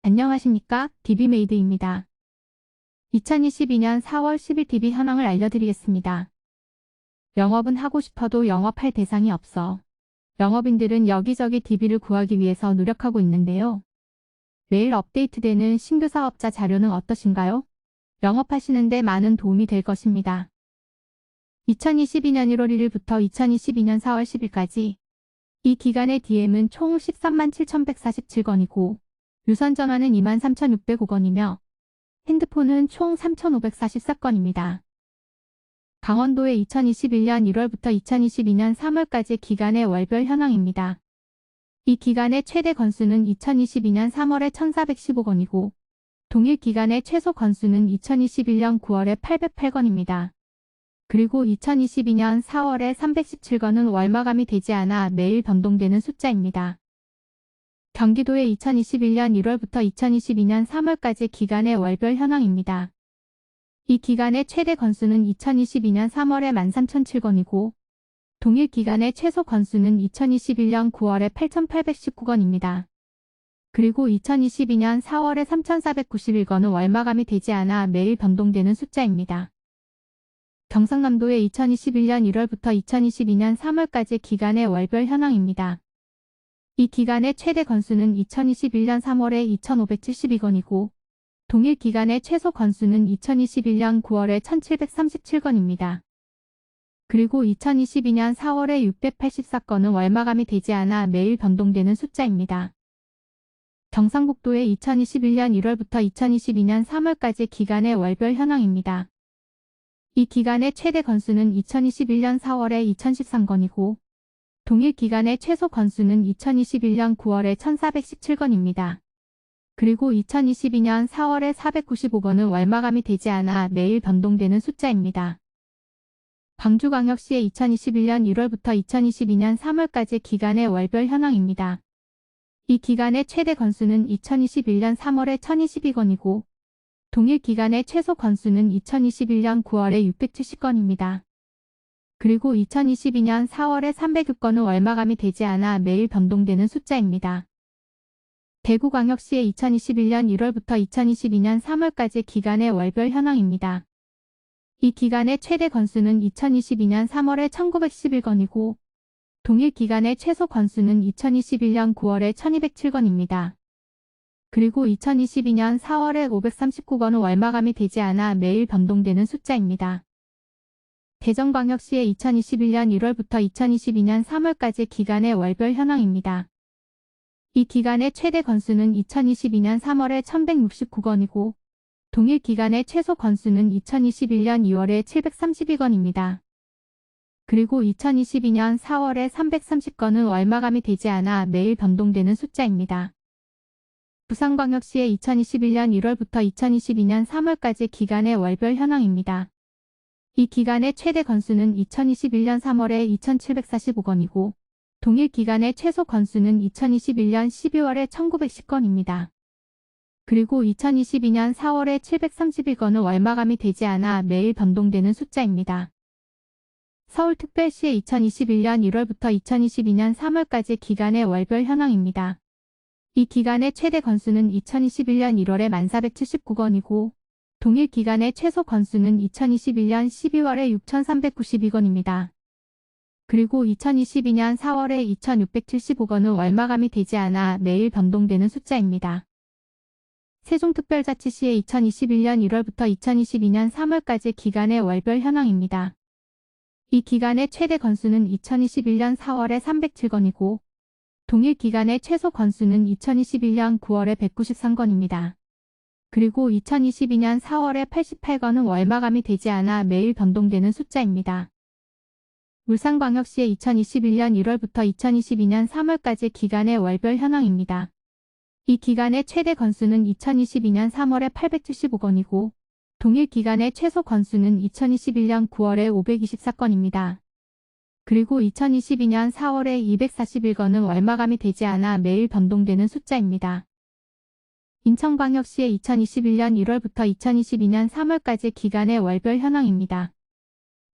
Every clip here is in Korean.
안녕하십니까? DB메이드입니다. 2022년 4월 10일 DB 현황을 알려드리겠습니다. 영업은 하고 싶어도 영업할 대상이 없어. 영업인들은 여기저기 DB를 구하기 위해서 노력하고 있는데요. 매일 업데이트되는 신규 사업자 자료는 어떠신가요? 영업하시는데 많은 도움이 될 것입니다. 2022년 1월 1일부터 2022년 4월 10일까지 이 기간의 DM은 총 13만 7,147건이고 유선전화는 23,605건이며 핸드폰은 총 3,544건입니다. 강원도의 2021년 1월부터 2022년 3월까지 기간의 월별 현황입니다. 이 기간의 최대 건수는 2022년 3월에 1,415건이고 동일 기간의 최소 건수는 2021년 9월에 808건입니다. 그리고 2022년 4월에 317건은 월마감이 되지 않아 매일 변동되는 숫자입니다. 경기도의 2021년 1월부터 2022년 3월까지 기간의 월별 현황입니다. 이 기간의 최대 건수는 2022년 3월에 13,007건이고 동일 기간의 최소 건수는 2021년 9월에 8,819건입니다. 그리고 2022년 4월에 3,491건은 월마감이 되지 않아 매일 변동되는 숫자입니다. 경상남도의 2021년 1월부터 2022년 3월까지 기간의 월별 현황입니다. 이 기간의 최대 건수는 2021년 3월에 2,572건이고 동일 기간의 최소 건수는 2021년 9월에 1,737건입니다. 그리고 2022년 4월에 684건은 월마감이 되지 않아 매일 변동되는 숫자입니다. 경상북도의 2021년 1월부터 2022년 3월까지 기간의 월별 현황입니다. 이 기간의 최대 건수는 2021년 4월에 2,013건이고 동일 기간의 최소 건수는 2021년 9월에 1,417건입니다. 그리고 2022년 4월에 495건은 월마감이 되지 않아 매일 변동되는 숫자입니다. 광주광역시의 2021년 1월부터 2022년 3월까지 기간의 월별 현황입니다. 이 기간의 최대 건수는 2021년 3월에 1,022건이고 동일 기간의 최소 건수는 2021년 9월에 670건입니다. 그리고 2022년 4월에 306건은 월마감이 되지 않아 매일 변동되는 숫자입니다. 대구광역시의 2021년 1월부터 2022년 3월까지 기간의 월별 현황입니다. 이 기간의 최대 건수는 2022년 3월에 1,911건이고 동일 기간의 최소 건수는 2021년 9월에 1,207건입니다. 그리고 2022년 4월에 539건은 월마감이 되지 않아 매일 변동되는 숫자입니다. 대전광역시의 2021년 1월부터 2022년 3월까지 기간의 월별 현황입니다. 이 기간의 최대 건수는 2022년 3월에 1,169건이고 동일 기간의 최소 건수는 2021년 2월에 732건입니다. 그리고 2022년 4월에 330건은 월마감이 되지 않아 매일 변동되는 숫자입니다. 부산광역시의 2021년 1월부터 2022년 3월까지 기간의 월별 현황입니다. 이 기간의 최대 건수는 2021년 3월에 2,745건이고 동일 기간의 최소 건수는 2021년 12월에 1,910건입니다. 그리고 2022년 4월에 731건은 월마감이 되지 않아 매일 변동되는 숫자입니다. 서울특별시의 2021년 1월부터 2022년 3월까지 기간의 월별 현황입니다. 이 기간의 최대 건수는 2021년 1월에 1,479건이고 동일 기간의 최소 건수는 2021년 12월에 6,392건입니다. 그리고 2022년 4월에 2,675건은 월마감이 되지 않아 매일 변동되는 숫자입니다. 세종특별자치시의 2021년 1월부터 2022년 3월까지 기간의 월별 현황입니다. 이 기간의 최대 건수는 2021년 4월에 307건이고 동일 기간의 최소 건수는 2021년 9월에 193건입니다. 그리고 2022년 4월에 88건은 월마감이 되지 않아 매일 변동되는 숫자입니다. 울산광역시의 2021년 1월부터 2022년 3월까지 기간의 월별 현황입니다. 이 기간의 최대 건수는 2022년 3월에 875건이고 동일 기간의 최소 건수는 2021년 9월에 524건입니다. 그리고 2022년 4월에 241건은 월마감이 되지 않아 매일 변동되는 숫자입니다. 인천광역시의 2021년 1월부터 2022년 3월까지 기간의 월별 현황입니다.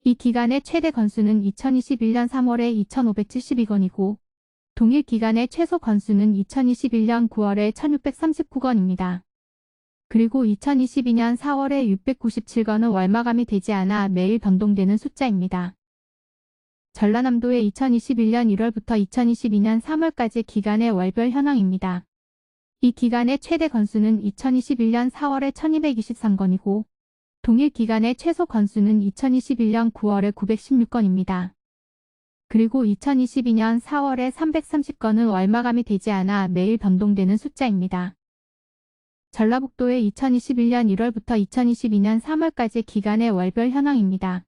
이 기간의 최대 건수는 2021년 3월에 2,572건이고 동일 기간의 최소 건수는 2021년 9월에 1639건입니다. 그리고 2022년 4월에 697건은 월마감이 되지 않아 매일 변동되는 숫자입니다. 전라남도의 2021년 1월부터 2022년 3월까지 기간의 월별 현황입니다. 이 기간의 최대 건수는 2021년 4월에 1223건이고 동일 기간의 최소 건수는 2021년 9월에 916건입니다. 그리고 2022년 4월에 330건은 월마감이 되지 않아 매일 변동되는 숫자입니다. 전라북도의 2021년 1월부터 2022년 3월까지 기간의 월별 현황입니다.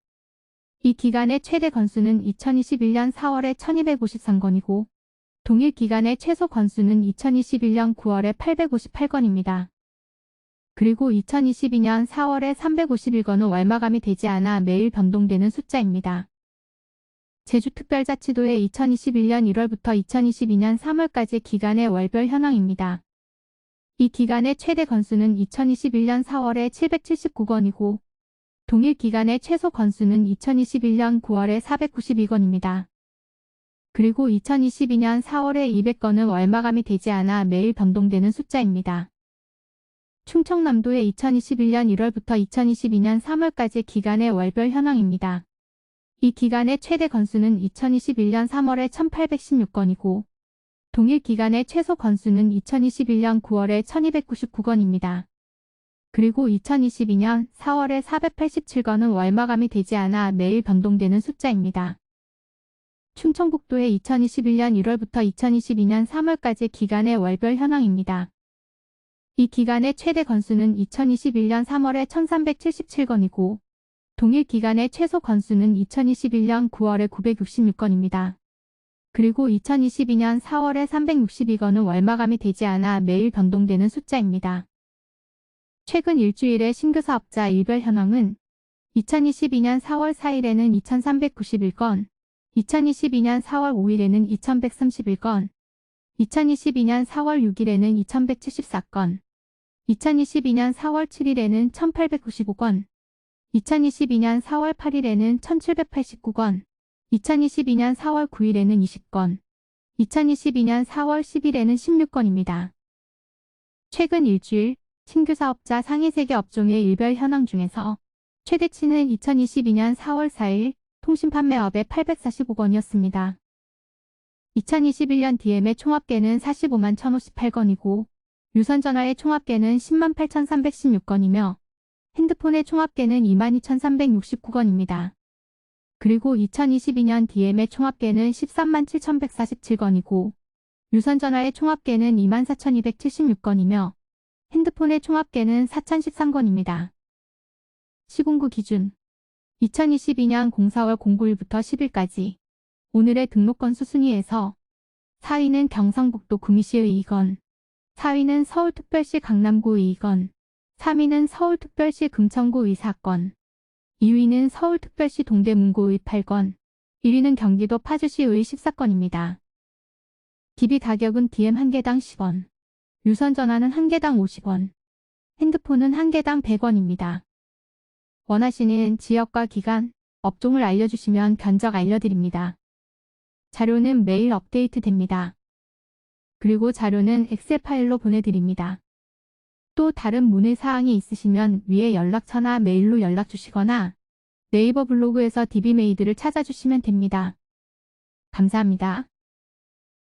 이 기간의 최대 건수는 2021년 4월에 1253건이고 동일 기간의 최소 건수는 2021년 9월에 858건입니다. 그리고 2022년 4월에 351건은 월마감이 되지 않아 매일 변동되는 숫자입니다. 제주특별자치도의 2021년 1월부터 2022년 3월까지 기간의 월별 현황입니다. 이 기간의 최대 건수는 2021년 4월에 779건이고 동일 기간의 최소 건수는 2021년 9월에 492건입니다. 그리고 2022년 4월에 200건은 월마감이 되지 않아 매일 변동되는 숫자입니다. 충청남도의 2021년 1월부터 2022년 3월까지 기간의 월별 현황입니다. 이 기간의 최대 건수는 2021년 3월에 1816건이고 동일 기간의 최소 건수는 2021년 9월에 1299건입니다. 그리고 2022년 4월에 487건은 월마감이 되지 않아 매일 변동되는 숫자입니다. 충청북도의 2021년 1월부터 2022년 3월까지 기간의 월별 현황입니다. 이 기간의 최대 건수는 2021년 3월에 1377건이고 동일 기간의 최소 건수는 2021년 9월에 966건입니다. 그리고 2022년 4월에 362건은 월마감이 되지 않아 매일 변동되는 숫자입니다. 최근 일주일의 신규 사업자 일별 현황은 2022년 4월 4일에는 2391건, 2022년 4월 5일에는 2131건, 2022년 4월 6일에는 2174건, 2022년 4월 7일에는 1895건, 2022년 4월 8일에는 1789건, 2022년 4월 9일에는 20건, 2022년 4월 10일에는 16건입니다. 최근 일주일 신규 사업자 상위 3개 업종의 일별 현황 중에서 최대치는 2022년 4월 4일 통신 판매업의 845건이었습니다. 2021년 DM의 총합계는 45만 1058건이고 유선전화의 총합계는 10만 8316건이며 핸드폰의 총합계는 22,369건입니다. 그리고 2022년 DM의 총합계는 13만 7,147건이고 유선전화의 총합계는 24,276건이며 핸드폰의 총합계는 4,013건입니다. 시공구 기준 2022년 04월 09일부터 10일까지 오늘의 등록 건수 순위에서 4위는 경상북도 구미시의 2건, 4위는 서울특별시 강남구의 2건, 3위는 서울특별시 금천구의 4건, 2위는 서울특별시 동대문구의 8건, 1위는 경기도 파주시의 14건입니다. DB 가격은 DM 1개당 10원, 유선전화는 1개당 50원, 핸드폰은 1개당 100원입니다. 원하시는 지역과 기간, 업종을 알려주시면 견적 알려드립니다. 자료는 매일 업데이트됩니다. 그리고 자료는 엑셀 파일로 보내드립니다. 또 다른 문의 사항이 있으시면 위에 연락처나 메일로 연락 주시거나 네이버 블로그에서 DB메이드를 찾아주시면 됩니다. 감사합니다.